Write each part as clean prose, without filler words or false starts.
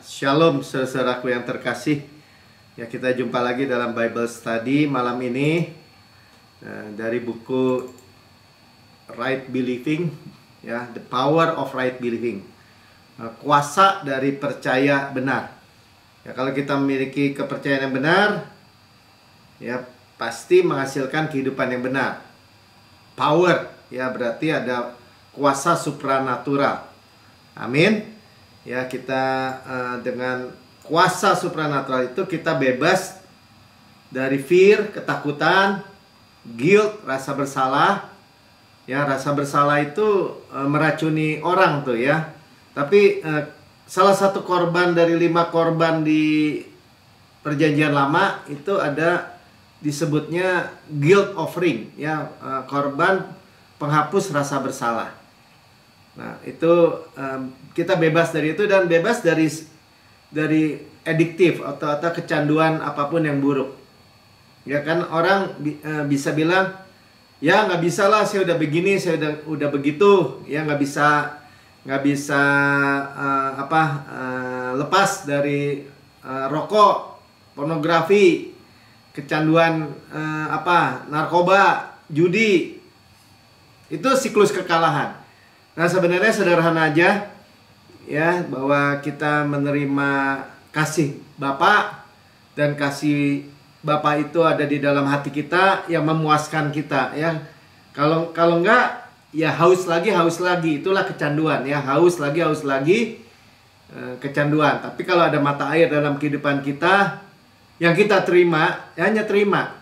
Shalom saudaraku yang terkasih. Ya, kita jumpa lagi dalam Bible Study malam ini dari buku Right Believing, ya, The Power of Right Believing. Kuasa dari percaya benar. Ya, kalau kita memiliki kepercayaan yang benar, ya pasti menghasilkan kehidupan yang benar. Power, ya berarti ada kuasa supranatural. Amin. Ya, kita dengan kuasa supranatural itu kita bebas dari fear, ketakutan, guilt, rasa bersalah. Ya, rasa bersalah itu meracuni orang tuh ya. Tapi salah satu korban dari 5 korban di Perjanjian Lama itu ada disebutnya guilt offering, ya, korban penghapus rasa bersalah. Nah, itu kita bebas dari itu dan bebas dari adiktif atau kecanduan apapun yang buruk. Ya kan, orang bisa bilang, ya nggak bisa lah, saya udah begini, saya udah begitu, ya nggak bisa lepas dari rokok, pornografi, kecanduan narkoba, judi. Itu siklus kekalahan. Nah, sebenarnya sederhana aja, ya, bahwa kita menerima kasih Bapa, dan kasih Bapa itu ada di dalam hati kita yang memuaskan kita, ya. Kalau enggak, ya haus lagi, itulah kecanduan, ya, haus lagi, kecanduan. Tapi kalau ada mata air dalam kehidupan kita, yang kita terima, ya hanya terima,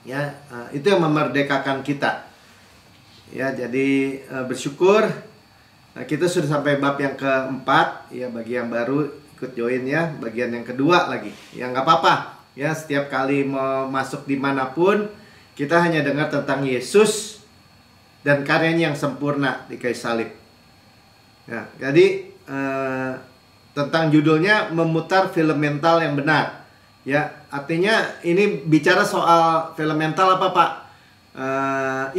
ya, itu yang memerdekakan kita. Ya, jadi bersyukur kita sudah sampai bab yang keempat, ya, bagi yang baru ikut join ya, bagian yang kedua lagi. Ya nggak apa-apa, ya, setiap kali mau masuk dimanapun kita hanya dengar tentang Yesus dan karyanya yang sempurna di kayu salib. Ya, jadi tentang judulnya memutar film mental yang benar. Ya, artinya ini bicara soal film mental apa, Pak?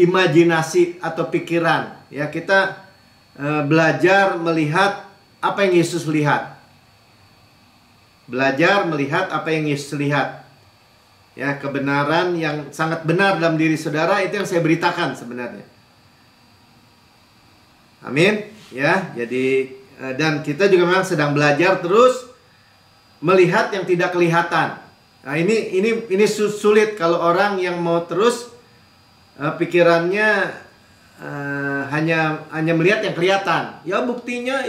Imajinasi atau pikiran, ya, kita belajar melihat apa yang Yesus lihat, belajar melihat apa yang Yesus lihat, ya, kebenaran yang sangat benar dalam diri saudara, itu yang saya beritakan sebenarnya. Amin, ya. Jadi dan kita juga memang sedang belajar terus melihat yang tidak kelihatan. Nah, ini sulit kalau orang yang mau terus pikirannya hanya melihat yang kelihatan. Ya buktinya,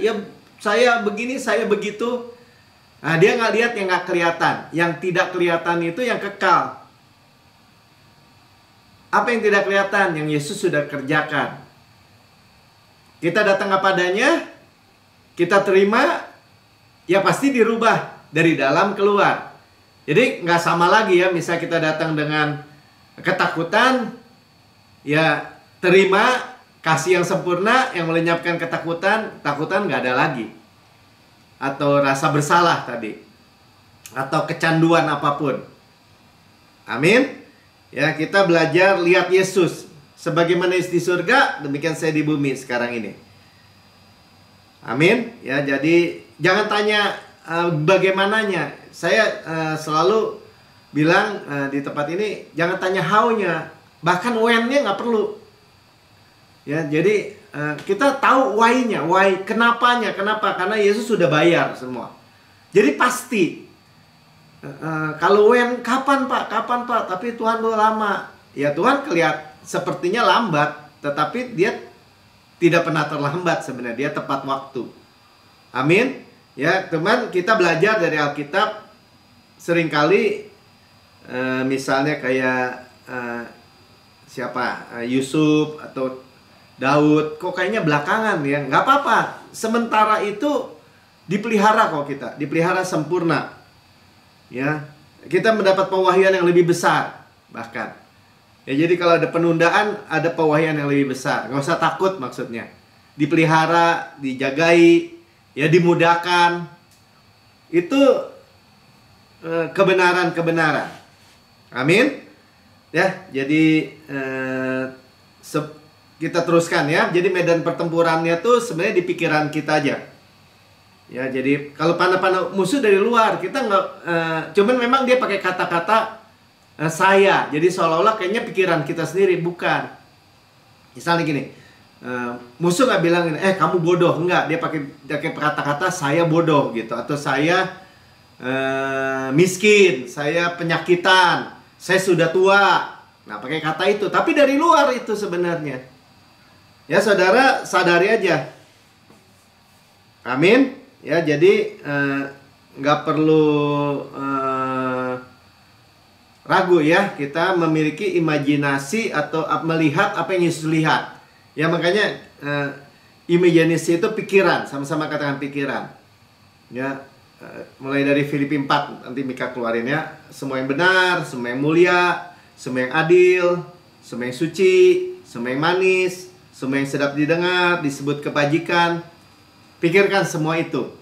ya saya begini, saya begitu. Nah, dia nggak lihat yang nggak kelihatan. Yang tidak kelihatan itu yang kekal. Apa yang tidak kelihatan? Yang Yesus sudah kerjakan. Kita datang apa adanya, kita terima, ya pasti dirubah dari dalam keluar. Jadi nggak sama lagi, ya. Misal kita datang dengan ketakutan, ya terima kasih yang sempurna yang melenyapkan ketakutan nggak ada lagi. Atau rasa bersalah tadi, atau kecanduan apapun. Amin. Ya, kita belajar lihat Yesus sebagaimana Yesus di surga, demikian saya di bumi sekarang ini. Amin. Ya, jadi jangan tanya bagaimananya. Saya selalu bilang di tempat ini, jangan tanya how-nya, bahkan when-nya nggak perlu. Ya, jadi kita tahu why-nya, kenapanya, kenapa? Karena Yesus sudah bayar semua. Jadi pasti. Kalau when, kapan Pak? Tapi Tuhan udah lama. Ya, Tuhan sepertinya lambat, tetapi dia tidak pernah terlambat sebenarnya, dia tepat waktu. Amin. Ya, teman, kita belajar dari Alkitab seringkali. Misalnya kayak Yusuf atau Daud, kok kayaknya belakangan, ya. Nggak apa-apa, sementara itu dipelihara kok, kita dipelihara sempurna, ya. Kita mendapat pewahyuan yang lebih besar bahkan, ya. Jadi kalau ada penundaan, ada pewahyuan yang lebih besar. Nggak usah takut, maksudnya dipelihara, dijagai, ya, dimudahkan. Itu kebenaran. Amin. Ya, jadi kita teruskan, ya. Jadi medan pertempurannya tuh sebenarnya di pikiran kita aja. Ya, jadi kalau panah-panah musuh dari luar, kita nggak, cuman memang dia pakai kata-kata saya. Jadi seolah-olah kayaknya pikiran kita sendiri, bukan. Misalnya gini, musuh nggak bilang gini, kamu bodoh, enggak. Dia pakai kata-kata saya bodoh gitu, atau saya miskin, saya penyakitan, saya sudah tua. Nah, pakai kata itu, tapi dari luar itu sebenarnya. Ya, saudara sadari aja. Amin. Ya, jadi nggak perlu ragu ya, kita memiliki imajinasi atau melihat apa yang Yesus lihat. Ya, makanya imajinasi itu pikiran, sama-sama katakan pikiran. Ya, mulai dari Filipi 4, nanti Mika keluarin ya. Semua yang benar, semua yang mulia, semua yang adil, semua yang suci, semua yang manis, semua yang sedap didengar, disebut kebajikan. Pikirkan semua itu.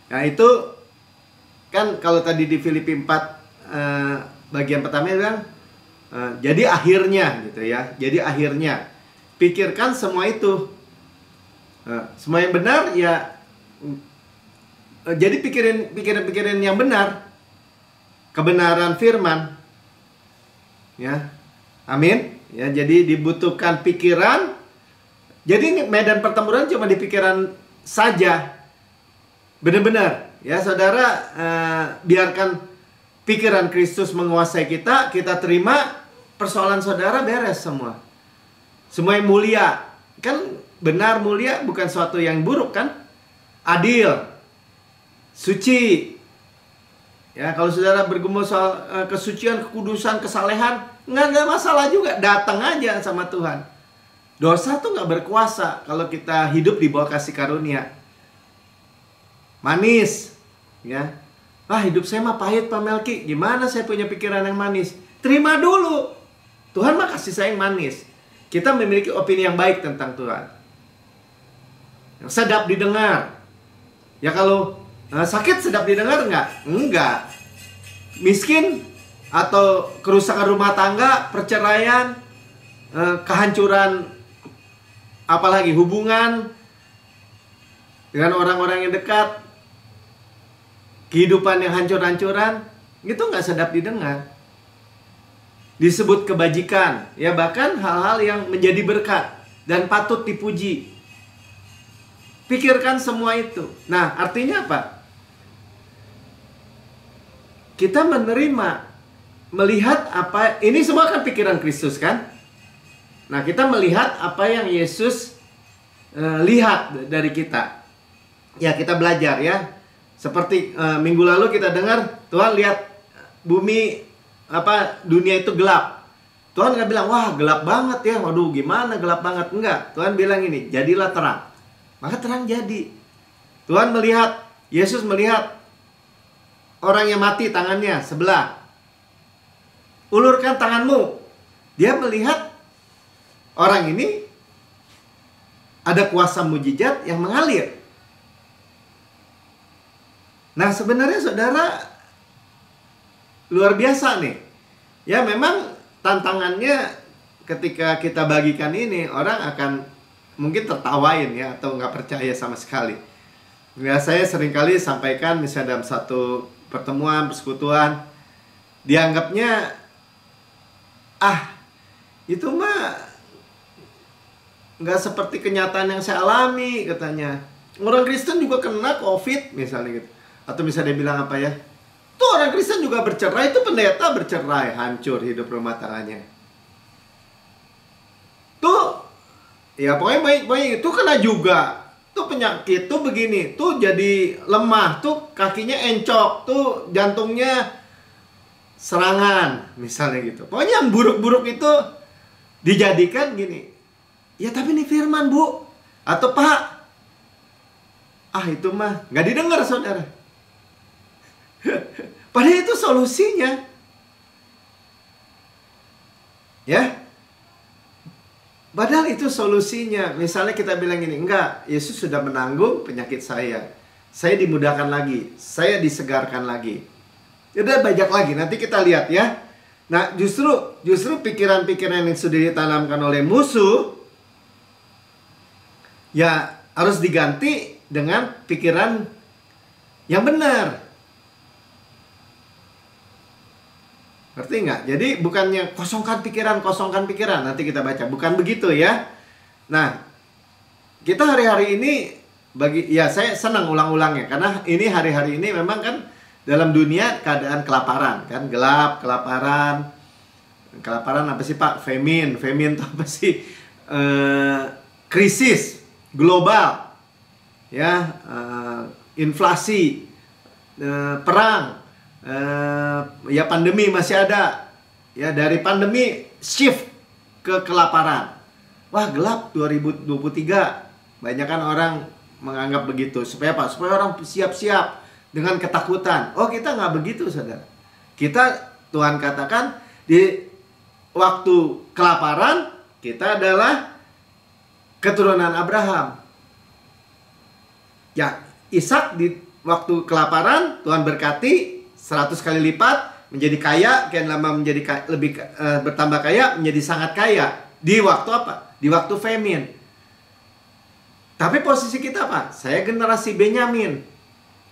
Nah, itu kan kalau tadi di Filipi 4 bagian pertama bilang jadi akhirnya gitu ya. Jadi akhirnya pikirkan semua itu. Semua yang benar ya, jadi pikiran yang benar, kebenaran firman. Ya. Amin. Ya, jadi dibutuhkan pikiran. Jadi medan pertempuran cuma di pikiran saja, benar-benar ya saudara. Biarkan pikiran Kristus menguasai kita, kita terima, persoalan saudara beres semua. Semua yang mulia, kan benar mulia bukan suatu yang buruk kan, adil, suci. Ya, kalau saudara bergumul soal kesucian, kekudusan, kesalehan, nggak ada masalah juga, datang aja sama Tuhan. Dosa tuh nggak berkuasa kalau kita hidup di bawah kasih karunia. Manis, ya. Hidup saya mah pahit Pak Melki. Gimana saya punya pikiran yang manis? Terima dulu. Tuhan mah kasih saya yang manis. Kita memiliki opini yang baik tentang Tuhan. Yang sedap didengar. Ya, kalau sakit sedap didengar nggak? Enggak. Miskin atau kerusakan rumah tangga, perceraian, kehancuran, apalagi hubungan dengan orang-orang yang dekat, kehidupan yang hancur-hancuran, itu nggak sedap didengar. Disebut kebajikan, ya, bahkan hal-hal yang menjadi berkat dan patut dipuji. Pikirkan semua itu. Nah, artinya apa? Kita menerima, melihat apa, ini semua kan pikiran Kristus kan? Nah, kita melihat apa yang Yesus lihat dari kita. Ya, kita belajar ya. Seperti minggu lalu kita dengar, Tuhan lihat bumi, dunia itu gelap. Tuhan nggak bilang, wah gelap banget ya, waduh gimana gelap banget. Enggak, Tuhan bilang ini, jadilah terang. Maka terang jadi. Tuhan melihat, Yesus melihat orang yang mati tangannya sebelah. Ulurkan tanganmu. Dia melihat orang ini ada kuasa mujizat yang mengalir. Nah, sebenarnya saudara, luar biasa nih. Ya, memang tantangannya ketika kita bagikan ini, orang akan mungkin tertawain ya, atau nggak percaya sama sekali. Ya, saya seringkali sampaikan misalnya dalam satu pertemuan, persekutuan, dianggapnya itu mah nggak seperti kenyataan yang saya alami, katanya. Orang Kristen juga kena COVID misalnya gitu. Atau misalnya dia bilang apa ya, tuh orang Kristen juga bercerai, itu pendeta bercerai, hancur hidup rumah tangganya. Tuh ya pokoknya itu kena juga, tuh penyakit, tuh begini, tuh jadi lemah, tuh kakinya encok, tuh jantungnya serangan misalnya gitu. Pokoknya yang buruk-buruk itu dijadikan gini. Ya, tapi ini firman, Bu. Atau Pak, itu mah nggak didengar saudara. Padahal itu solusinya. Ya, padahal itu solusinya. Misalnya kita bilang gini, enggak, Yesus sudah menanggung penyakit saya. Saya dimudahkan lagi, saya disegarkan lagi. Udah banyak lagi, nanti kita lihat ya. Nah, justru pikiran-pikiran yang sudah ditanamkan oleh musuh, ya harus diganti dengan pikiran yang benar. Ngerti nggak? Jadi bukannya kosongkan pikiran, nanti kita baca. Bukan begitu ya. Nah, kita hari-hari ini saya senang ulang-ulangnya karena ini hari-hari ini memang kan dalam dunia keadaan kelaparan kan, gelap, kelaparan apa sih Pak? Famine itu apa sih? Krisis global, ya, inflasi, perang, ya pandemi masih ada, ya dari pandemi shift ke kelaparan. Wah gelap 2023, banyak kan orang menganggap begitu. Supaya apa? Supaya orang siap-siap dengan ketakutan. Oh kita nggak begitu saudara. Kita, Tuhan katakan di waktu kelaparan kita adalah keturunan Abraham. Ya, Ishak di waktu kelaparan Tuhan berkati 100 kali lipat, menjadi kaya, kian lama menjadi bertambah kaya, menjadi sangat kaya. Di waktu apa? Di waktu famine. Tapi posisi kita apa? Saya generasi Benyamin.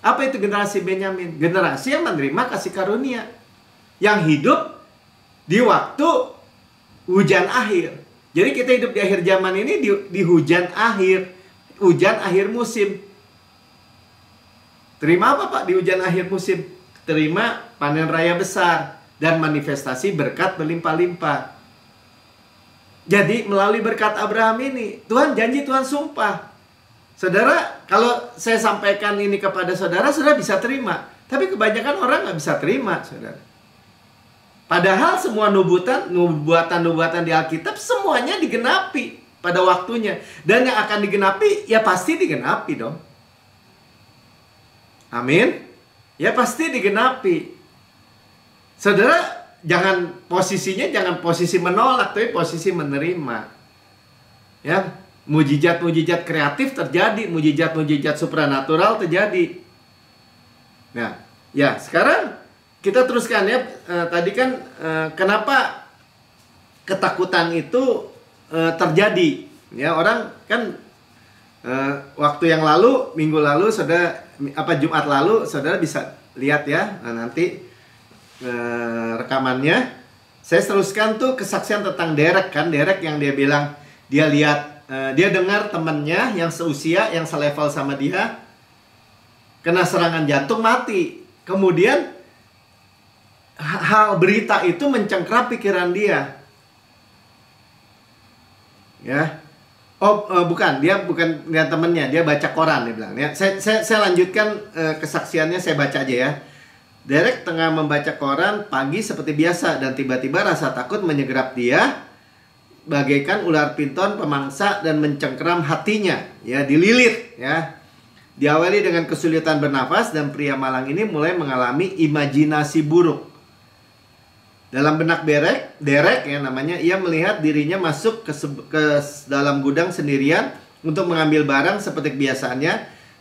Apa itu generasi Benyamin? Generasi yang menerima kasih karunia, yang hidup di waktu hujan akhir. Jadi kita hidup di akhir zaman ini di hujan akhir musim. Terima apa Pak di hujan akhir musim? Terima panen raya besar dan manifestasi berkat berlimpah-limpah. Jadi melalui berkat Abraham ini, Tuhan janji, Tuhan sumpah. Saudara, kalau saya sampaikan ini kepada saudara, saudara bisa terima. Tapi kebanyakan orang nggak bisa terima, saudara. Padahal semua nubuatan di Alkitab semuanya digenapi pada waktunya. Dan yang akan digenapi, ya pasti digenapi dong. Amin. Ya pasti digenapi. Saudara, posisinya jangan posisi menolak, tapi posisi menerima. Ya, mujizat-mujizat kreatif terjadi, mujizat-mujizat supranatural terjadi. Nah, ya sekarang kita teruskan ya. Tadi kan kenapa ketakutan itu terjadi? Ya, orang kan waktu yang lalu, minggu lalu, Jumat lalu, saudara bisa lihat ya. Nah, nanti rekamannya. Saya teruskan tuh kesaksian tentang Derek kan. Derek yang dia bilang dia lihat, dia dengar temannya yang seusia, yang selevel sama dia kena serangan jantung, mati. Kemudian hal berita itu mencengkram pikiran dia. Ya. Bukan, dia bukan lihat temannya, dia baca koran, dia bilang. Ya, saya lanjutkan kesaksiannya, saya baca aja ya. Derek tengah membaca koran pagi seperti biasa dan tiba-tiba rasa takut menyegerap dia bagaikan ular piton pemangsa dan mencengkeram hatinya, ya, dililit, ya. Diawali dengan kesulitan bernafas dan pria malang ini mulai mengalami imajinasi buruk. Dalam benak Derek ya namanya, ia melihat dirinya masuk ke dalam gudang sendirian untuk mengambil barang seperti kebiasaannya,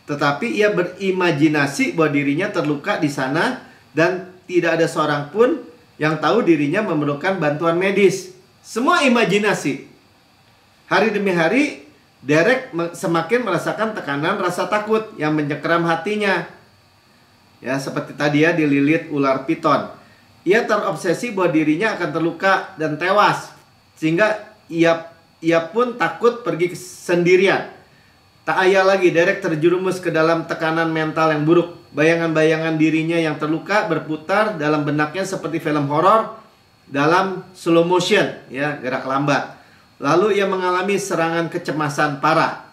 tetapi ia berimajinasi bahwa dirinya terluka di sana dan tidak ada seorang pun yang tahu dirinya memerlukan bantuan medis. Semua imajinasi. Hari demi hari, Derek semakin merasakan tekanan rasa takut yang mencengkeram hatinya. Ya, seperti tadi ya, dililit ular piton. Ia terobsesi bahwa dirinya akan terluka dan tewas, sehingga ia pun takut pergi sendirian. Tak ayal lagi, Derek terjerumus ke dalam tekanan mental yang buruk. Bayangan-bayangan dirinya yang terluka berputar dalam benaknya seperti film horor dalam slow motion, ya, gerak lambat. Lalu ia mengalami serangan kecemasan parah.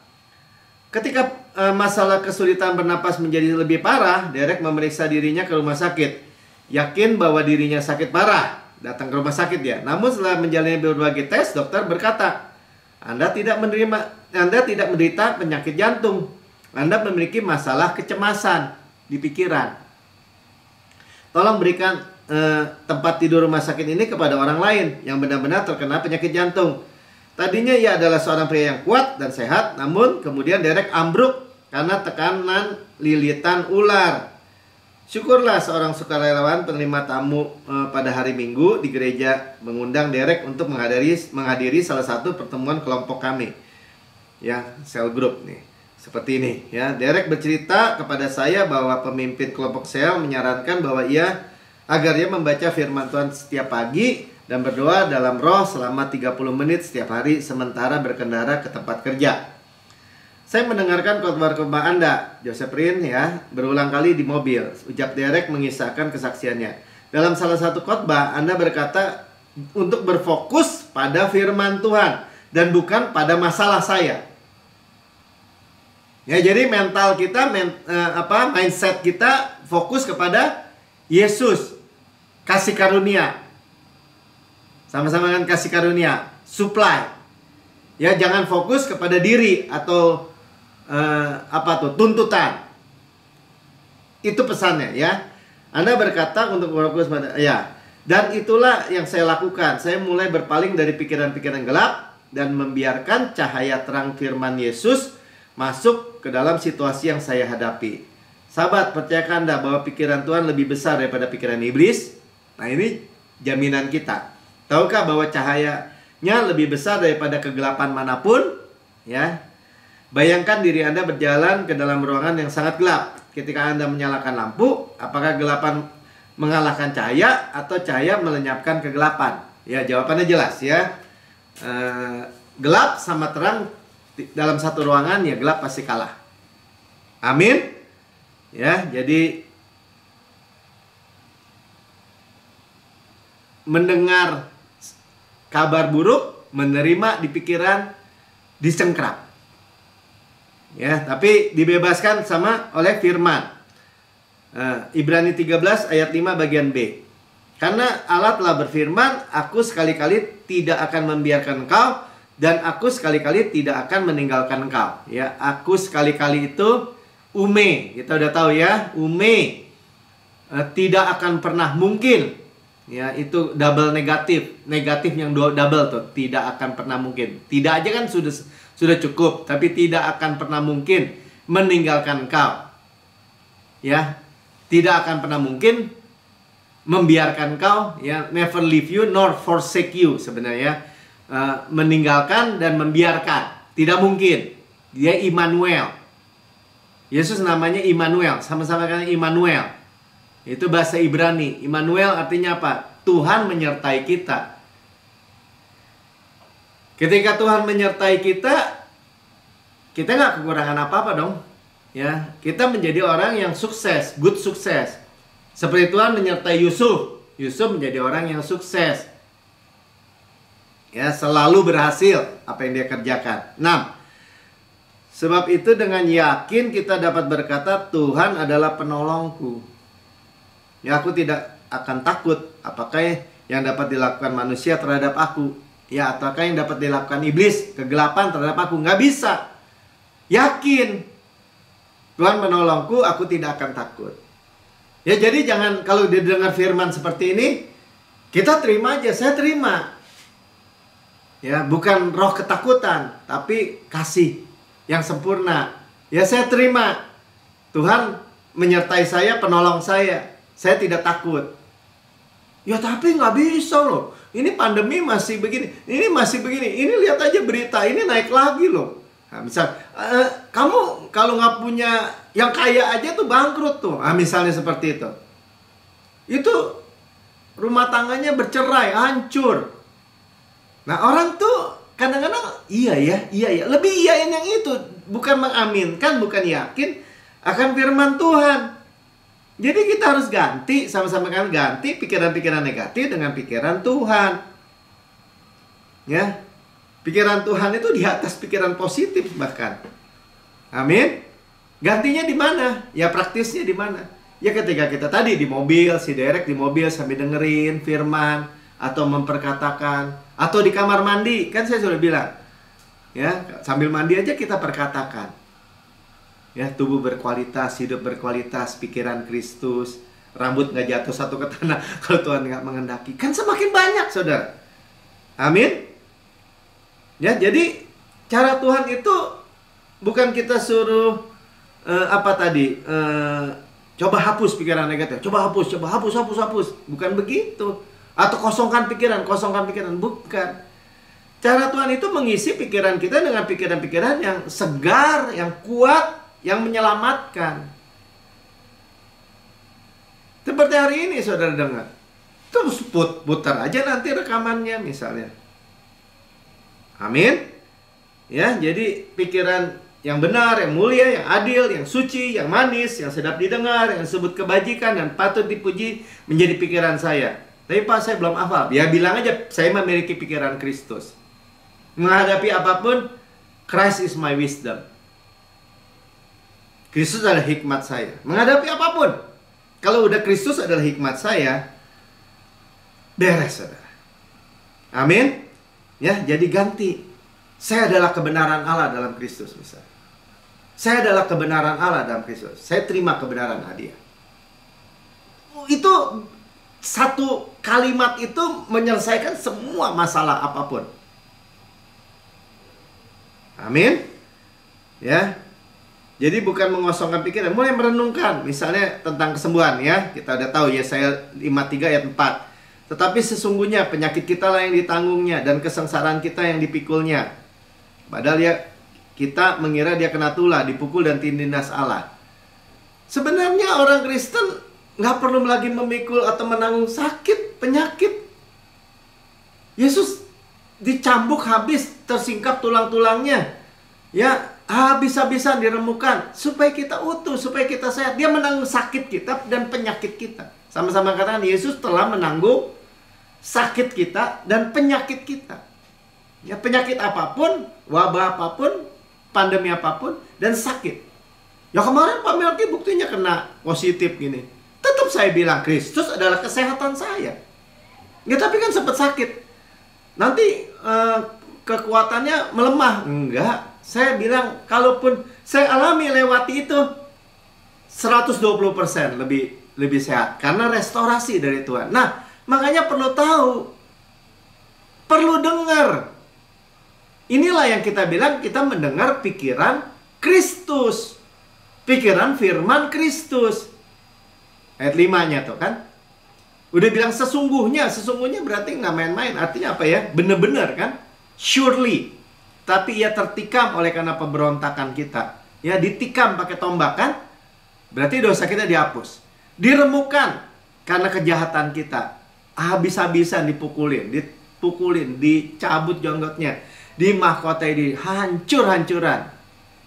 Ketika masalah kesulitan bernapas menjadi lebih parah, Derek memeriksa dirinya ke rumah sakit. Yakin bahwa dirinya sakit parah, datang ke rumah sakit dia. Namun setelah menjalani berbagai tes, dokter berkata, Anda tidak menderita penyakit jantung. Anda memiliki masalah kecemasan di pikiran. Tolong berikan tempat tidur rumah sakit ini kepada orang lain yang benar-benar terkena penyakit jantung. Tadinya ia adalah seorang pria yang kuat dan sehat, namun kemudian Derek ambruk karena tekanan lilitan ular. Syukurlah seorang sukarelawan penerima tamu pada hari Minggu di gereja mengundang Derek untuk menghadiri salah satu pertemuan kelompok kami. Ya, cell group nih. seperti ini ya. Derek bercerita kepada saya bahwa pemimpin kelompok sel menyarankan bahwa agar ia membaca firman Tuhan setiap pagi dan berdoa dalam roh selama 30 menit setiap hari sementara berkendara ke tempat kerja. Saya mendengarkan khotbah Anda, Joseph Rin ya, berulang kali di mobil. Ucap Derek mengisahkan kesaksiannya. Dalam salah satu khotbah Anda berkata untuk berfokus pada firman Tuhan dan bukan pada masalah saya. Ya, jadi mental kita, mindset kita fokus kepada Yesus, kasih karunia. Sama-sama dengan kasih karunia, supply. Ya, jangan fokus kepada diri atau tuntutan. Itu pesannya ya. Anda berkata untuk fokus pada dan itulah yang saya lakukan. Saya mulai berpaling dari pikiran-pikiran gelap dan membiarkan cahaya terang firman Yesus masuk ke dalam situasi yang saya hadapi. Sahabat, percayakan Anda bahwa pikiran Tuhan lebih besar daripada pikiran iblis? Nah, ini jaminan kita. Tahukah bahwa cahayanya lebih besar daripada kegelapan manapun? Ya. Bayangkan diri Anda berjalan ke dalam ruangan yang sangat gelap. Ketika Anda menyalakan lampu, apakah kegelapan mengalahkan cahaya atau cahaya melenyapkan kegelapan? Ya, jawabannya jelas ya. Gelap sama terang dalam satu ruangan, ya gelap pasti kalah. Amin. Ya, jadi mendengar kabar buruk, menerima di pikiran, disengkrap. Ya, tapi dibebaskan oleh firman. Ibrani 13 ayat 5 bagian B. Karena Allah telah berfirman, aku sekali-kali tidak akan membiarkan engkau dan aku sekali-kali tidak akan meninggalkan engkau. Ya, aku sekali-kali itu ume. Kita udah tahu ya, ume. Tidak akan pernah mungkin. Ya, itu double negatif. Negatif yang double tuh, tidak akan pernah mungkin. Tidak aja kan sudah cukup, tapi tidak akan pernah mungkin meninggalkan engkau. Ya, tidak akan pernah mungkin membiarkan engkau, ya, never leave you nor forsake you sebenarnya. Meninggalkan dan membiarkan, tidak mungkin. Dia Immanuel. Yesus namanya Immanuel, sama-sama kan Immanuel. Itu bahasa Ibrani. Immanuel artinya apa? Tuhan menyertai kita. Ketika Tuhan menyertai kita, kita nggak kekurangan apa-apa dong. Ya, kita menjadi orang yang sukses, good sukses. Seperti Tuhan menyertai Yusuf. Yusuf menjadi orang yang sukses. Ya, selalu berhasil apa yang dia kerjakan. 6. Sebab itu dengan yakin kita dapat berkata, Tuhan adalah penolongku. Ya, aku tidak akan takut apakah yang dapat dilakukan manusia terhadap aku. Ya, ataukah yang dapat dilakukan iblis, kegelapan terhadap aku. Nggak bisa. Yakin. Tuhan menolongku, aku tidak akan takut. Ya, jadi jangan kalau didengar firman seperti ini, kita terima aja, saya terima. Ya, bukan roh ketakutan, tapi kasih yang sempurna. Ya, saya terima. Tuhan menyertai saya, penolong saya. Saya tidak takut. Ya, tapi nggak bisa loh. Ini pandemi masih begini. Ini masih begini. Ini lihat aja berita. Ini naik lagi loh. Nah, misal, kamu kalau nggak punya yang kaya aja tuh bangkrut tuh. Nah, misalnya seperti itu. Itu rumah tangganya bercerai, hancur. Nah, orang tuh kadang-kadang iya ya. Lebih iyain yang itu. Bukan mengaminkan, bukan yakin akan firman Tuhan. Jadi kita harus ganti, sama-sama kan ganti pikiran-pikiran negatif dengan pikiran Tuhan. Ya. Pikiran Tuhan itu di atas pikiran positif bahkan. Amin. Gantinya di mana? Ya praktisnya di mana? Ya ketika kita tadi di mobil, si Derek di mobil sambil dengerin firman atau memperkatakan, atau di kamar mandi, kan saya sudah bilang. Ya, sambil mandi aja kita perkatakan. Ya, tubuh berkualitas, hidup berkualitas, pikiran Kristus, rambut nggak jatuh satu ke tanah kalau Tuhan nggak mengendaki. Kan semakin banyak, saudara. Amin. Ya, jadi cara Tuhan itu bukan kita suruh coba hapus pikiran negatif, coba hapus. Bukan begitu. Atau kosongkan pikiran, bukan. Cara Tuhan itu mengisi pikiran kita dengan pikiran-pikiran yang segar, yang kuat, yang menyelamatkan. Seperti hari ini saudara dengar. Terus putar aja nanti rekamannya misalnya. Amin. Ya, jadi pikiran yang benar, yang mulia, yang adil, yang suci, yang manis, yang sedap didengar, yang disebut kebajikan dan patut dipuji menjadi pikiran saya. Tapi Pak, saya belum hafal. Ya bilang aja, saya memiliki pikiran Kristus. Menghadapi apapun, Christ is my wisdom. Kristus adalah hikmat saya. Menghadapi apapun, kalau udah Kristus adalah hikmat saya, beres, saudara. Amin. Ya, jadi ganti. Saya adalah kebenaran Allah dalam Kristus, misalnya. Saya adalah kebenaran Allah dalam Kristus. Saya terima kebenaran Dia. Itu satu kalimat itu menyelesaikan semua masalah apapun. Amin. Ya. Jadi bukan mengosongkan pikiran, mulai merenungkan misalnya tentang kesembuhan ya. Kita udah tahu Yesaya 53 ayat 4. Tetapi sesungguhnya penyakit kita lah yang ditanggungnya dan kesengsaraan kita yang dipikulnya. Padahal ya kita mengira dia kena tulah, dipukul dan tindas Allah. Sebenarnya orang Kristen nggak perlu lagi memikul atau menanggung sakit, penyakit. Yesus dicambuk habis, tersingkap tulang-tulangnya. Ya, habis-habisan diremukan supaya kita utuh, supaya kita sehat. Dia menanggung sakit kita dan penyakit kita. Sama-sama katakan, Yesus telah menanggung sakit kita dan penyakit kita. Ya, penyakit apapun, wabah apapun, pandemi apapun, dan sakit. Ya kemarin Pak Melki buktinya kena positif gini. Tetap saya bilang Kristus adalah kesehatan saya. Ya tapi kan sempat sakit. Nanti kekuatannya melemah. Enggak. Saya bilang kalaupun saya alami lewati itu 120% lebih sehat. Karena restorasi dari Tuhan. Nah, makanya perlu tahu. Perlu dengar. Inilah yang kita bilang kita mendengar pikiran Kristus. Pikiran firman Kristus. Ayat 5-nya tuh kan. Udah bilang sesungguhnya. Sesungguhnya berarti nggak main-main. Artinya apa ya? Bener-bener kan? Surely. Tapi ia tertikam oleh karena pemberontakan kita. Ya, ditikam pakai tombak kan? Berarti dosa kita dihapus. Diremukan karena kejahatan kita. Habis-habisan dipukulin, dicabut jonggotnya, dimahkotai, hancur-hancuran.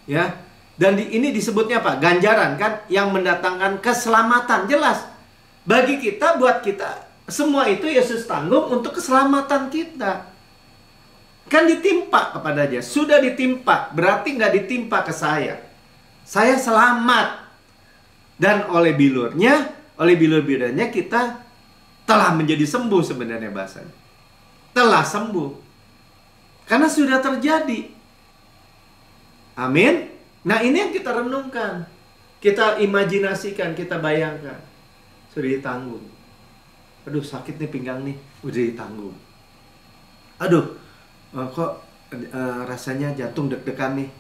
Ya. Dan ini disebutnya apa? Ganjaran kan? Yang mendatangkan keselamatan. Jelas. Bagi kita, buat kita, semua itu Yesus tanggung untuk keselamatan kita. Kan ditimpa kepada Dia. Sudah ditimpa. Berarti nggak ditimpa ke saya. Saya selamat. Dan oleh bilur-bilurnya kita telah menjadi sembuh sebenarnya bahasanya. Telah sembuh. Karena sudah terjadi. Amin. Nah ini yang kita renungkan. Kita imajinasikan, kita bayangkan. Sudah ditanggung. Aduh sakit nih pinggang nih. Udah ditanggung. Aduh. Kok rasanya jantung deg-degan nih.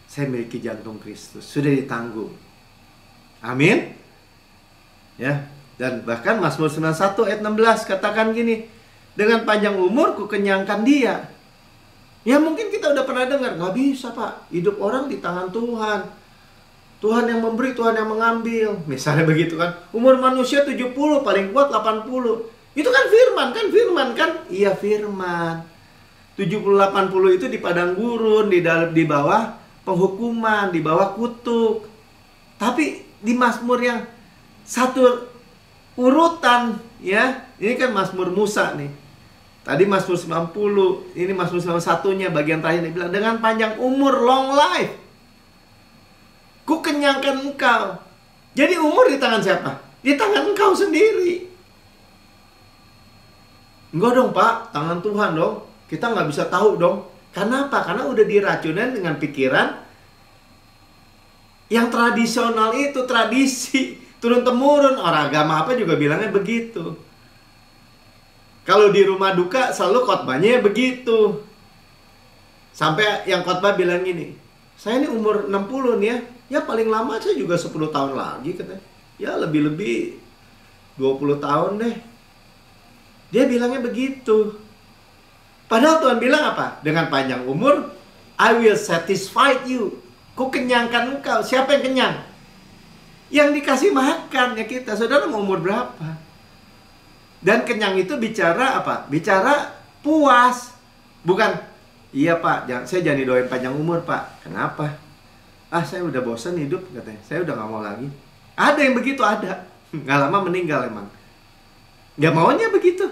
Saya memiliki jantung Kristus. Sudah ditanggung. Amin. Ya. Dan bahkan Mazmur 91 ayat 16 katakan gini. Dengan panjang umur ku kenyangkan dia. Ya mungkin kita udah pernah dengar. Gak bisa Pak. Hidup orang di tangan Tuhan. Tuhan yang memberi, Tuhan yang mengambil. Misalnya begitu kan. Umur manusia 70, paling kuat 80. Itu kan firman kan? Iya firman. 70-80 itu di padang gurun, di bawah penghukuman, di bawah kutuk. Tapi di Mazmur yang satu urutan, ya. Ini kan Mazmur Musa nih. Tadi Mazmur 90, ini Mazmur 91-nya bagian terakhir dia bilang dengan panjang umur, long life. Ku kenyangkan engkau. Jadi umur di tangan siapa? Di tangan engkau sendiri. Enggak dong Pak, tangan Tuhan dong. Kita nggak bisa tahu dong. Karena apa? Karena udah diracunin dengan pikiran yang tradisional itu, tradisi turun-temurun. Orang agama apa juga bilangnya begitu. Kalau di rumah duka selalu khotbahnya begitu. Sampai yang khotbah bilang gini, saya ini umur 60 nih ya. Ya paling lama saya juga 10 tahun lagi katanya. Ya lebih-lebih 20 tahun deh. Dia bilangnya begitu. Padahal Tuhan bilang apa? Dengan panjang umur, I will satisfy you. Ku kenyangkan engkau. Siapa yang kenyang? Yang dikasih makan ya kita. Saudara mau umur berapa? Dan kenyang itu bicara apa? Bicara puas. Bukan, iya Pak, saya jangan didoain panjang umur Pak. Kenapa? Saya udah bosan hidup katanya. Saya udah gak mau lagi. Ada yang begitu, ada. Gak lama meninggal emang. Gak maunya begitu.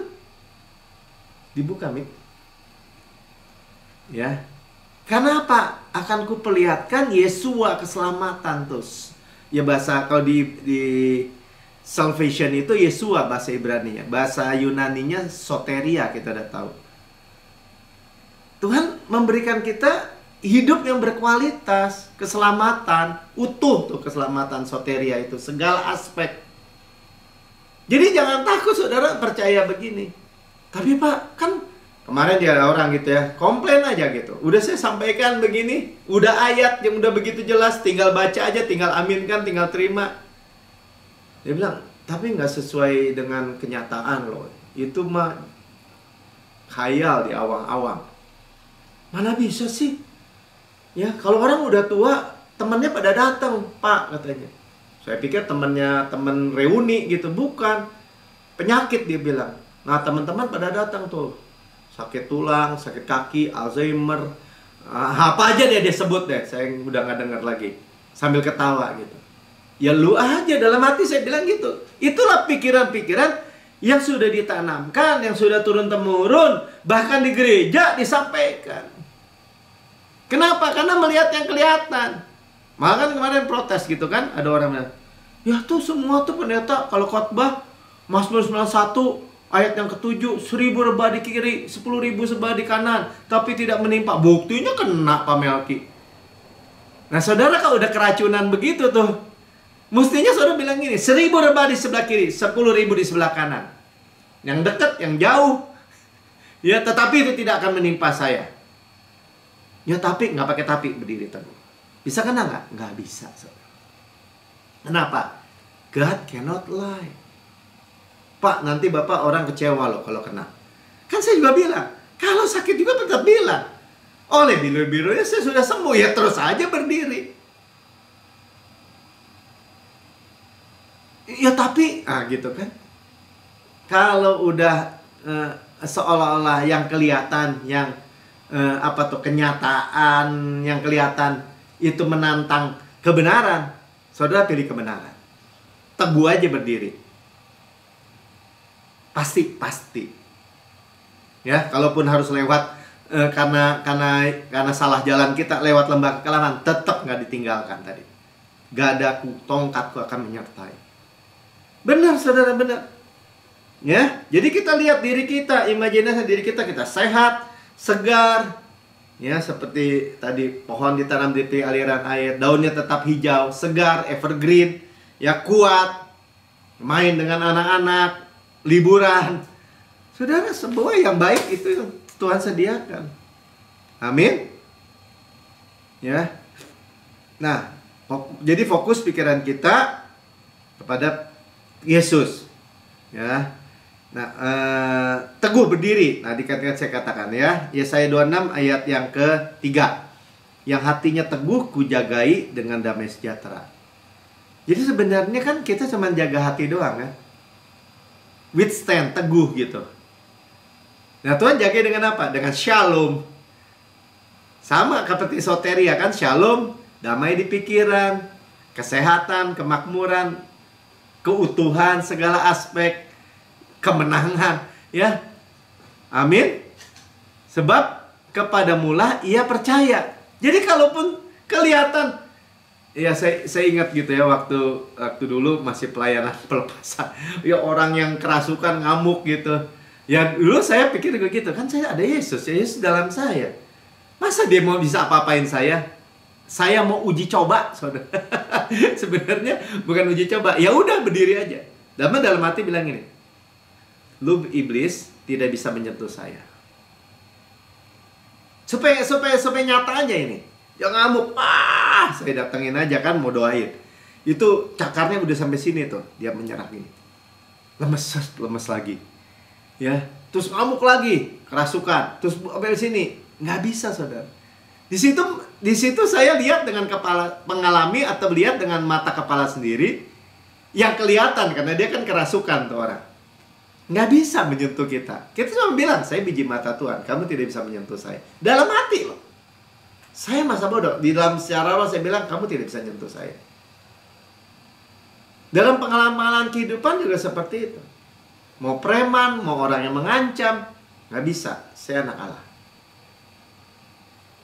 Dibuka Mik. Ya. Karena apa? Akan kuperlihatkan Yesua keselamatan terus. Ya bahasa kalau di salvation itu Yesua bahasa Ibraninya. Bahasa Yunaninya soteria, kita udah tahu. Tuhan memberikan kita hidup yang berkualitas, keselamatan, utuh tuh keselamatan soteria itu, segala aspek. Jadi jangan takut saudara percaya begini. Tapi Pak, kan kemarin dia ada orang gitu ya, komplain aja gitu. Udah saya sampaikan begini, udah ayat yang udah begitu jelas, tinggal baca aja, tinggal aminkan, tinggal terima. Dia bilang, tapi nggak sesuai dengan kenyataan loh. Itu mah khayal di awang-awang. Mana bisa sih? Ya, kalau orang udah tua, temannya pada datang, Pak, katanya. Saya pikir temannya, teman reuni gitu, bukan. Penyakit dia bilang. Nah, teman-teman pada datang tuh. Sakit tulang, sakit kaki, Alzheimer, apa aja dia sebut deh. Saya udah nggak dengar lagi. Sambil ketawa gitu. Ya lu aja, dalam hati saya bilang gitu. Itulah pikiran-pikiran yang sudah ditanamkan, yang sudah turun-temurun, bahkan di gereja disampaikan. Kenapa? Karena melihat yang kelihatan. Maka kan kemarin protes gitu kan, ada orang bilang, ya tuh semua tuh pendeta kalau khotbah Mazmur 91 ayat yang ke-7, 1000 rebah di kiri, 10.000 sebah di kanan, tapi tidak menimpa. Buktinya kena Pak Melki. Nah saudara kalau udah keracunan begitu tuh, mestinya saudara bilang gini, 1000 rebah di sebelah kiri, 10.000 di sebelah kanan. Yang dekat, yang jauh. Ya tetapi itu tidak akan menimpa saya. Ya tapi, nggak pakai tapi, berdiri teguh. Bisa kena nggak? Nggak bisa. Kenapa? God cannot lie. Pak, nanti Bapak orang kecewa loh kalau kena. Kan saya juga bilang, kalau sakit juga tetap bilang. Oleh biru-birunya saya sudah sembuh, ya terus aja berdiri. Ya tapi, gitu kan. Kalau udah seolah-olah yang kelihatan, yang kenyataan yang kelihatan itu menantang kebenaran, saudara pilih kebenaran. Teguh aja berdiri. Pasti. Ya, kalaupun harus lewat karena salah jalan kita lewat lembah kekelaman, tetap nggak ditinggalkan tadi. Gak ada tongkatku akan menyertai. Benar, saudara, benar. Ya, jadi kita lihat diri kita, imajinasi diri kita sehat, segar, ya seperti tadi pohon ditanam di tepi aliran air, daunnya tetap hijau, segar, evergreen, ya kuat, main dengan anak-anak, liburan. Saudara, semua yang baik itu yang Tuhan sediakan. Amin. Ya. Nah, jadi fokus pikiran kita kepada Yesus. Ya. Nah, teguh berdiri. Nah, dikatakan saya katakan ya, Yesaya 26 ayat yang ke-3. Yang hatinya teguh kujagai dengan damai sejahtera. Jadi sebenarnya kan kita cuma jaga hati doang kan. Withstand, teguh gitu. Nah, Tuhan jaga dengan apa? Dengan shalom. Sama seperti soteria kan, shalom, damai di pikiran, kesehatan, kemakmuran, keutuhan segala aspek, kemenangan, ya. Amin. Sebab kepadamulah ia percaya. Jadi kalaupun kelihatan, ya saya ingat gitu ya, waktu dulu masih pelayanan pelepasan, ya orang yang kerasukan ngamuk gitu. Ya dulu saya pikir begitu, kan saya ada Yesus, ya Yesus dalam saya. Masa dia mau bisa apa-apain saya? Saya mau uji coba, saudara. Sebenarnya bukan uji coba. Ya udah berdiri aja. Dalam hati bilang ini, lu iblis tidak bisa menyentuh saya. Supaya nyata aja ini. Jangan ngamuk. Saya datengin aja kan mau doain. Itu cakarnya udah sampai sini tuh, dia menyerah gini. Lemes lagi. Ya, terus ngamuk lagi, kerasukan, terus sampai sini. Nggak bisa, saudara. Di situ saya lihat dengan kepala, mengalami atau lihat dengan mata kepala sendiri yang kelihatan karena dia kan kerasukan tuh orang. Nggak bisa menyentuh kita. Kita cuma bilang, saya biji mata Tuhan, kamu tidak bisa menyentuh saya. Dalam hati loh. Saya masa bodoh. Di dalam secara Allah saya bilang, kamu tidak bisa menyentuh saya. Dalam pengalaman kehidupan juga seperti itu. Mau preman, mau orang yang mengancam, nggak bisa. Saya anak Allah.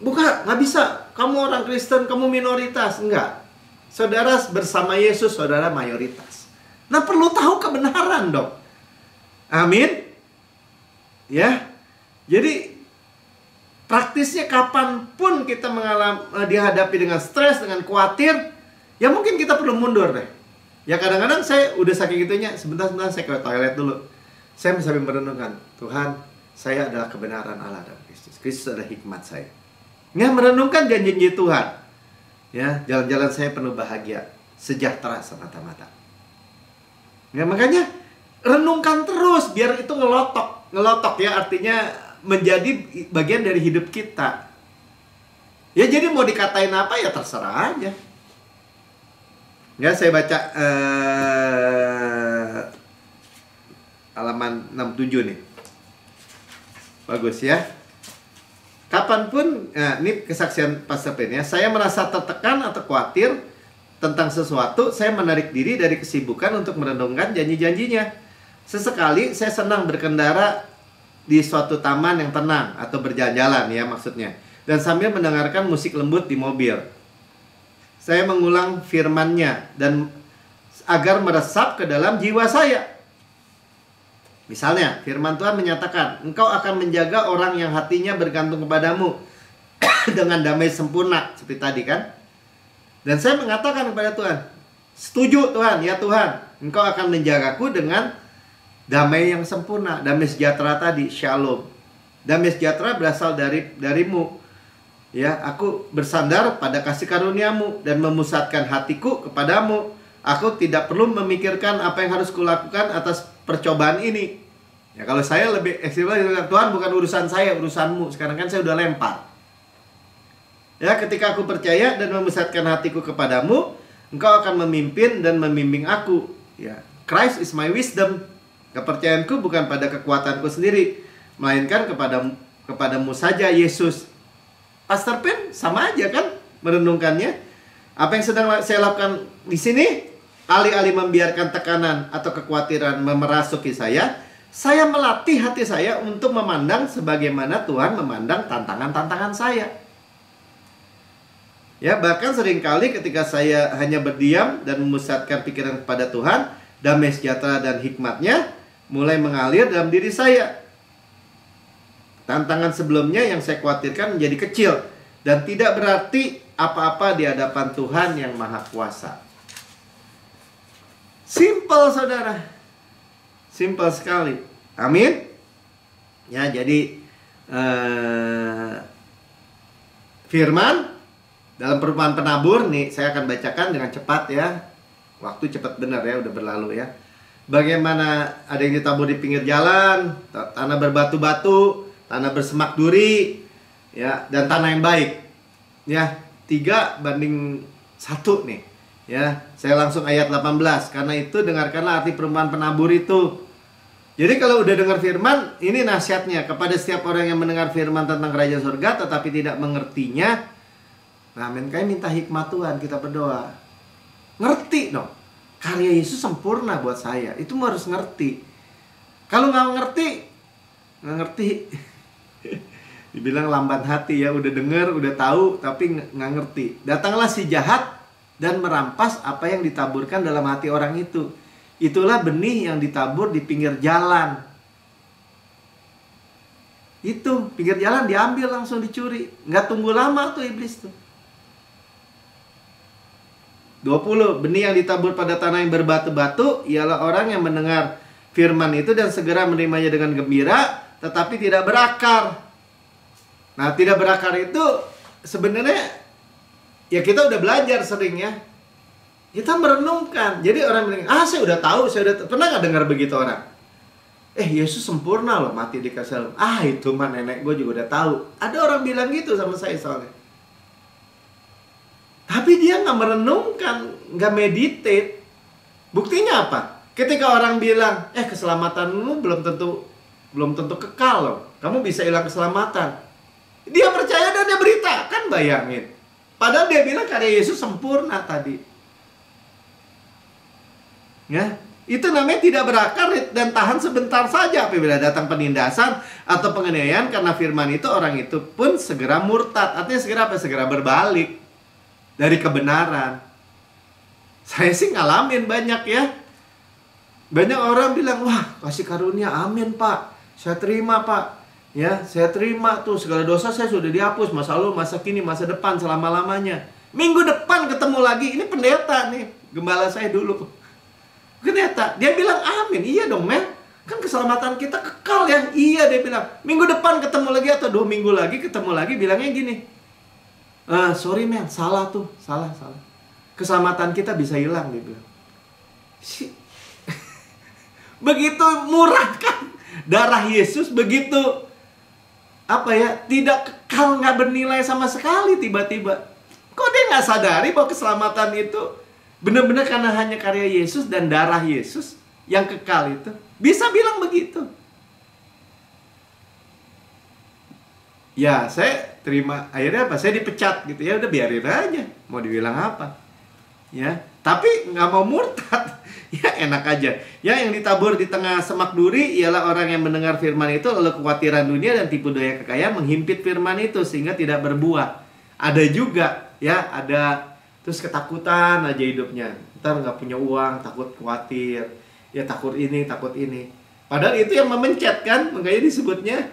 Bukan, nggak bisa. Kamu orang Kristen, kamu minoritas. Enggak. Saudara bersama Yesus, saudara mayoritas. Nah, perlu tahu kebenaran dong. Amin. Ya. Jadi, praktisnya kapanpun kita dihadapi dengan stres, dengan khawatir, ya mungkin kita perlu mundur deh. Ya kadang-kadang saya udah saking gitunya, sebentar saya ke toilet dulu. Saya sambil merenungkan, Tuhan, saya adalah kebenaran Allah dalam Kristus. Kristus adalah hikmat saya. Ya, merenungkan janji-janji Tuhan. Ya, jalan-jalan saya penuh bahagia, sejahtera semata-mata. Ya, makanya renungkan terus biar itu ngelotok. Ngelotok ya artinya menjadi bagian dari hidup kita. Ya, jadi mau dikatain apa ya terserah aja. Ya, saya baca halaman 67 nih. Bagus ya. Kapanpun, nah ini kesaksian Pastor Pen ya, saya merasa tertekan atau khawatir tentang sesuatu, saya menarik diri dari kesibukan untuk merenungkan janji-janjinya. Sesekali saya senang berkendara di suatu taman yang tenang atau berjalan-jalan ya maksudnya, dan sambil mendengarkan musik lembut di mobil. Saya mengulang firman-Nya dan agar meresap ke dalam jiwa saya. Misalnya, firman Tuhan menyatakan, engkau akan menjaga orang yang hatinya bergantung kepadamu dengan damai sempurna, seperti tadi kan. Dan saya mengatakan kepada Tuhan, setuju Tuhan, ya Tuhan, engkau akan menjagaku dengan damai yang sempurna. Damai sejahtera tadi, shalom. Damai sejahtera berasal darimu. Ya, aku bersandar pada kasih karuniamu dan memusatkan hatiku kepadamu. Aku tidak perlu memikirkan apa yang harus kulakukan atas percobaan ini. Ya, kalau saya lebih ekstrim, Tuhan bukan urusan saya, urusanmu. Sekarang kan saya udah lempar. Ya, ketika aku percaya dan memusatkan hatiku kepadamu, engkau akan memimpin dan membimbing aku. Ya, Christ is my wisdom. Kepercayaanku bukan pada kekuatanku sendiri, melainkan kepadamu saja, Yesus. Pastor Pen sama aja kan merenungkannya. Apa yang sedang saya lakukan di sini? Alih-alih membiarkan tekanan atau kekhawatiran memerasuki saya melatih hati saya untuk memandang sebagaimana Tuhan memandang tantangan-tantangan saya. Ya, bahkan seringkali ketika saya hanya berdiam dan memusatkan pikiran kepada Tuhan, damai sejahtera dan hikmat-Nya mulai mengalir dalam diri saya. Tantangan sebelumnya yang saya khawatirkan menjadi kecil dan tidak berarti apa-apa di hadapan Tuhan yang Maha Kuasa. Simple, saudara. Simple sekali. Amin. Ya, jadi firman dalam perumpamaan penabur nih saya akan bacakan dengan cepat ya. Waktu cepat benar ya, udah berlalu ya. Bagaimana ada yang ditabur di pinggir jalan, tanah berbatu-batu, tanah bersemak duri, ya, dan tanah yang baik. Ya, 3:1 nih. Ya, saya langsung ayat 18. Karena itu dengarkanlah arti perumpamaan penabur itu. Jadi kalau udah dengar firman, ini nasihatnya kepada setiap orang yang mendengar firman tentang kerajaan surga tetapi tidak mengertinya. Nah, kayak minta hikmat Tuhan, kita berdoa. Ngerti dong. Karya Yesus sempurna buat saya. Itu harus ngerti. Kalau nggak ngerti. Dibilang lambat hati ya, udah denger, udah tahu tapi nggak ngerti. Datanglah si jahat dan merampas apa yang ditaburkan dalam hati orang itu. Itulah benih yang ditabur di pinggir jalan. Itu, pinggir jalan diambil langsung dicuri. Nggak tunggu lama tuh iblis tuh. 20. Benih yang ditabur pada tanah yang berbatu-batu ialah orang yang mendengar firman itu dan segera menerimanya dengan gembira, tetapi tidak berakar. Nah, tidak berakar itu sebenarnya ya kita udah belajar sering ya. Kita merenungkan. Jadi orang bilang, saya udah tahu, pernah nggak dengar begitu orang? Yesus sempurna loh mati di kayu salib. Itu mah nenek gue juga udah tahu. Ada orang bilang gitu sama saya soalnya. Tapi dia nggak merenungkan, nggak meditate. Buktinya apa? Ketika orang bilang, keselamatanmu belum tentu kekal loh. Kamu bisa hilang keselamatan. Dia percaya dan dia beritakan, bayangin. Padahal dia bilang karya Yesus sempurna tadi. Ya, itu namanya tidak berakar dan tahan sebentar saja. Apabila datang penindasan atau penganiayaan karena firman itu, orang itu pun segera murtad. Artinya segera apa? Segera berbalik dari kebenaran. Saya sih ngalamin banyak ya. Banyak orang bilang, wah kasih karunia, amin Pak. Saya terima Pak. Ya, saya terima tuh, segala dosa saya sudah dihapus. Masa lalu, masa kini, masa depan, selama-lamanya. Minggu depan ketemu lagi. Ini pendeta nih, gembala saya dulu. Pendeta, dia bilang amin. Iya dong men, kan keselamatan kita kekal ya. Iya, dia bilang. Minggu depan ketemu lagi atau 2 minggu lagi ketemu lagi, bilangnya gini. Sorry men, salah tuh, salah. Keselamatan kita bisa hilang, dia bilang. Begitu murah kan darah Yesus, begitu tidak kekal, nggak bernilai sama sekali. Tiba-tiba kok dia nggak sadari bahwa keselamatan itu benar-benar karena hanya karya Yesus dan darah Yesus yang kekal itu. Bisa bilang begitu. Ya, saya terima. Akhirnya apa? Saya dipecat gitu ya. Udah biarin aja. Mau dibilang apa? Ya, tapi nggak mau murtad. Ya enak aja. Ya, yang ditabur di tengah semak duri ialah orang yang mendengar firman itu, lalu kekhawatiran dunia dan tipu daya kekayaan menghimpit firman itu sehingga tidak berbuah. Ada juga ya, ada terus ketakutan aja hidupnya. Ntar nggak punya uang, takut khawatir. Ya takut ini, takut ini. Padahal itu yang memencet kan, makanya disebutnya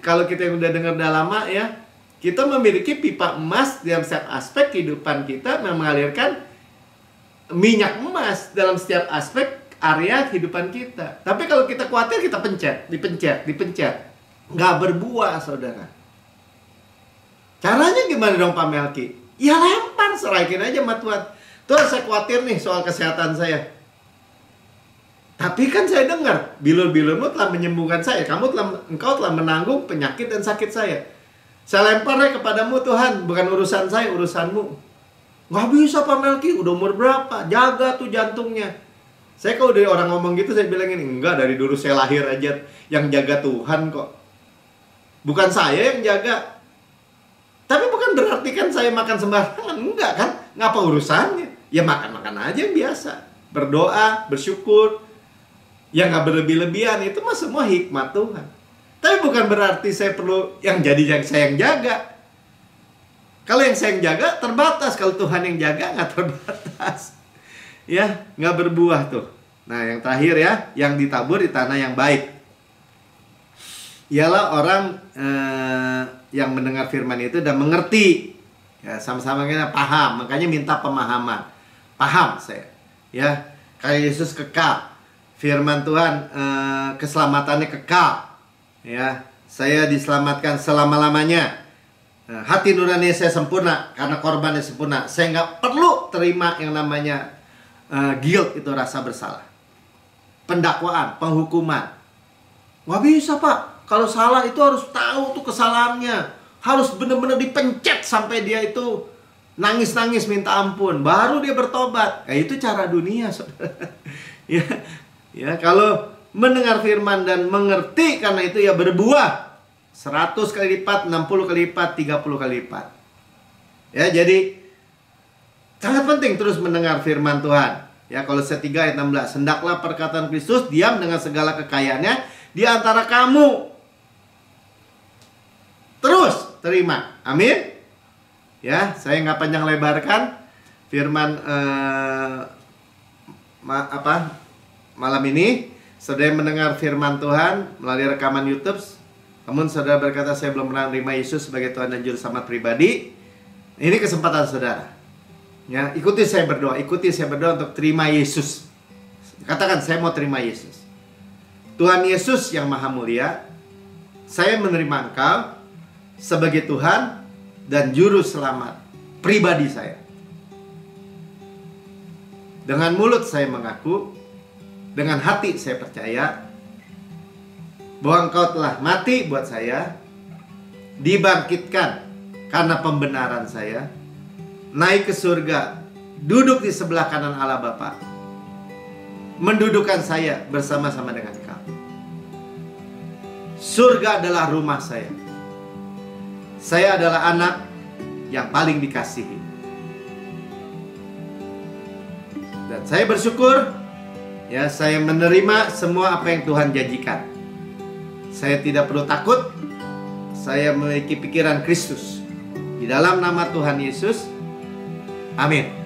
kalau kita yang udah dengar udah lama ya, kita memiliki pipa emas dalam setiap aspek kehidupan kita, mengalirkan minyak emas dalam setiap aspek area kehidupan kita. Tapi kalau kita khawatir, kita dipencet. Nggak berbuah, saudara. Caranya gimana dong Pak Melki? Ya lempar, serahin aja sama Tuhan. Tuhan, saya khawatir nih soal kesehatan saya. Tapi kan saya dengar, bilur-bilurmu telah menyembuhkan saya. Engkau telah menanggung penyakit dan sakit saya. Saya lemparnya kepadamu Tuhan, bukan urusan saya, urusanmu. Nggak bisa Pak Melki, udah umur berapa? Jaga tuh jantungnya. Saya kalau dari orang ngomong gitu, saya bilang ini, enggak, dari dulu saya lahir aja yang jaga Tuhan kok. Bukan saya yang jaga. Tapi bukan berarti kan saya makan sembarangan. Enggak kan? Ngapa urusannya? Ya makan-makan aja yang biasa. Berdoa, bersyukur. Ya nggak berlebih-lebihan. Itu mah semua hikmat Tuhan. Tapi bukan berarti saya perlu yang saya yang jaga. Kalau yang saya yang jaga terbatas, kalau Tuhan yang jaga nggak terbatas. Ya, nggak berbuah tuh. Nah, yang terakhir ya, yang ditabur di tanah yang baik. Ialah orang yang mendengar firman itu dan mengerti. Ya, sama-sama kita paham, makanya minta pemahaman. Paham saya. Ya, karya Yesus kekal. Firman Tuhan keselamatannya kekal. Ya, saya diselamatkan selama-lamanya. Hati nurani saya sempurna karena korbannya sempurna. Saya nggak perlu terima yang namanya guilt, itu rasa bersalah. Pendakwaan, penghukuman. Nggak bisa Pak. Kalau salah itu harus tahu tuh kesalahannya. Harus benar-benar dipencet sampai dia itu nangis-nangis minta ampun. Baru dia bertobat. Itu cara dunia, saudara. Ya, kalau mendengar firman dan mengerti karena itu ya berbuah. 100 kali lipat, 60 kali lipat, 30 kali lipat. Ya, jadi sangat penting terus mendengar firman Tuhan. Ya, Kolose 3 ayat 16. Hendaklah perkataan Kristus diam dengan segala kekayaannya di antara kamu. Terus terima. Amin. Ya, saya nggak panjang lebarkan firman malam ini. Saudara mendengar firman Tuhan melalui rekaman YouTube. Namun saudara berkata, saya belum pernah menerima Yesus sebagai Tuhan dan Juru Selamat pribadi. Ini kesempatan saudara. Ya, ikuti saya berdoa untuk terima Yesus. Katakan, saya mau terima Yesus. Tuhan Yesus yang Maha Mulia, saya menerima Engkau sebagai Tuhan dan Juru Selamat pribadi saya. Dengan mulut saya mengaku, dengan hati saya percaya, bahwa Engkau telah mati buat saya, dibangkitkan karena pembenaran saya, naik ke surga, duduk di sebelah kanan Allah Bapa, mendudukkan saya bersama-sama dengan Engkau. Surga adalah rumah saya. Saya adalah anak yang paling dikasihi. Dan saya bersyukur, ya, saya menerima semua apa yang Tuhan janjikan. Saya tidak perlu takut. Saya memiliki pikiran Kristus. Di dalam nama Tuhan Yesus. Amin.